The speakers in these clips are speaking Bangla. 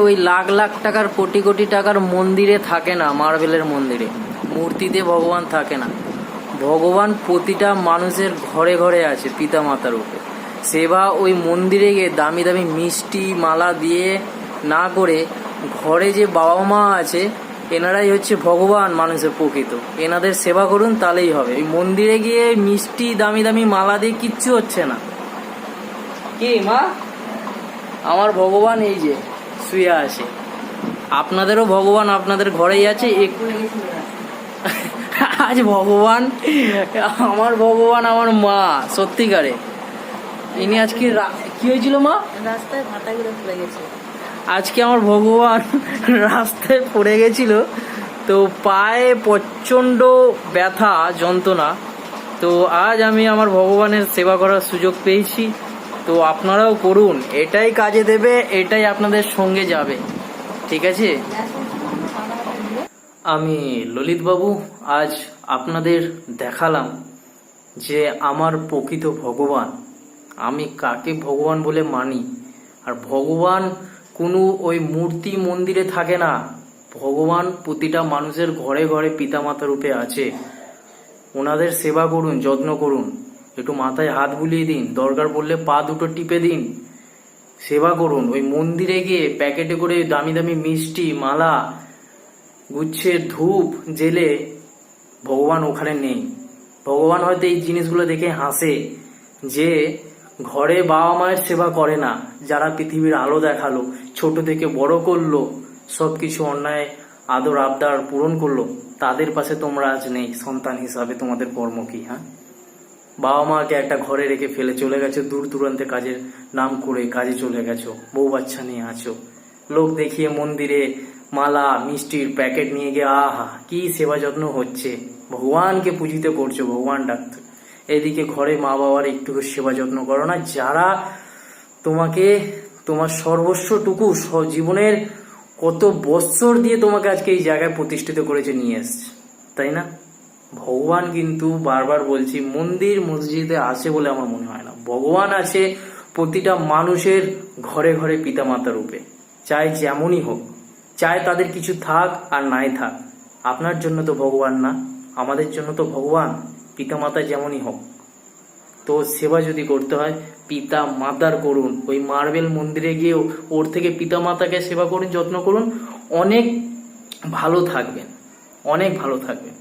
ওই লাখ লাখ টাকার কোটি কোটি টাকার মন্দিরে থাকে না, মার্বেলের মন্দিরে মূর্তিতে ভগবান থাকে না। ভগবান প্রতিটা মানুষের ঘরে ঘরে আছে পিতা মাতার উপরে। সেবা ওই মন্দিরে গিয়ে দামি দামি মিষ্টি মালা দিয়ে না করে ঘরে যে বাবা মা আছে এনারাই হচ্ছে ভগবান মানুষের প্রকৃত। এনাদের সেবা করুন তাহলেই হবে। ওই মন্দিরে গিয়ে মিষ্টি দামি দামি মালা দিয়ে কিচ্ছু হচ্ছে না। কি মা, আমার ভগবান এই যে শুয়ে আছে, আপনাদেরও ভগবান আপনাদের ঘরেই আছে। আজ ভগবান, আমার ভগবান আমার মা সত্যিকারে। ইনি আজকে কি হয়েছিল মা? রাস্তায় ভাটাগুলো পড়ে গেছে। আজকে আমার ভগবান রাস্তায় পড়ে গেছিল, তো পায়ে প্রচণ্ড ব্যথা যন্ত্রণা। তো আজ আমি আমার ভগবানের সেবা করার সুযোগ পেয়েছি, তো আপনারাও করুন। এটাই কাজে দেবে, এটাই আপনাদের সঙ্গে যাবে, ঠিক আছে? আমি ললিত বাবু আজ আপনাদের দেখালাম যে আমার প্রকৃত ভগবান, আমি কাকে ভগবান বলে মানি। আর ভগবান কোনো ওই মূর্তি মন্দিরে থাকে না, ভগবান প্রতিটা মানুষের ঘরে ঘরে পিতামাতা রূপে আছে। ওনাদের সেবা করুন, যত্ন করুন, একটু মাথায় হাত বুলিয়ে দিন, দরকার পড়লে পা দুটো টিপে দিন, সেবা করুন। ওই মন্দিরে গিয়ে প্যাকেটে করে দামি দামি মিষ্টি মালা গুচ্ছের ধূপ জেলে ভগবান ওখানে নেই। ভগবান হয়তো এই জিনিসগুলো দেখে হাসে যে ঘরে বাবা মায়ের সেবা করে না, যারা পৃথিবীর আলো দেখালো, ছোট থেকে বড় করলো, সবকিছু অন্যায় আদর আবদার পূরণ করলো, তাদের পাশে তোমরা আজ নেই। সন্তান হিসাবে তোমাদের কর্ম কি? হ্যাঁ, বাবা মাকে একটা ঘরে রেখে ফেলে চলে গেছো, দূর দূরান্তে কাজের নাম করে কাজে চলে গেছো, বউ বাচ্চা নিয়ে আছো, লোক দেখিয়ে মন্দিরে মালা মিষ্টির প্যাকেট নিয়ে গিয়ে আহা কি সেবা যত্ন হচ্ছে, ভগবানকে পূজিত করছো, ভগবান ডাকতো। এদিকে ঘরে মা বাবার একটু সেবা যত্ন করো না, যারা তোমাকে তোমার সর্বস্বটুকু জীবনের কত বৎসর দিয়ে তোমাকে আজকে এই জায়গায় প্রতিষ্ঠিত করেছে, নিয়ে এসছে, তাই না? ভগবান কিন্তু বারবার বলছি মন্দির মসজিদে আছে বলে আমার মনে হয় না। ভগবান আছে প্রতিটা মানুষের ঘরে ঘরে পিতামাতা রূপে, চাই যেমনই হোক, চাই তাদের কিছু থাক আর নাই থাক। আপনার জন্য তো ভগবান না, আমাদের জন্য তো ভগবান। পিতামাতা যেমনই হোক, তো সেবা যদি করতে হয় পিতা মাতার করুন। ওই মার্বেল মন্দিরে গিয়েও ওর থেকে পিতা মাতাকে সেবা করুন, যত্ন করুন, অনেক ভালো থাকবেন, অনেক ভালো থাকবেন।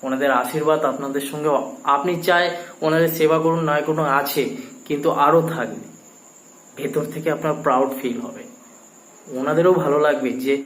ওনাদের আশীর্বাদ আপনাদের সঙ্গে, আপনি চাই ওনাদের সেবা করুন, নয় কোনো আছে, কিন্তু আরো থাকবে। ভেতর থেকে আপনার প্রাউড ফিল হবে, ওনাদেরও ভালো লাগবে যে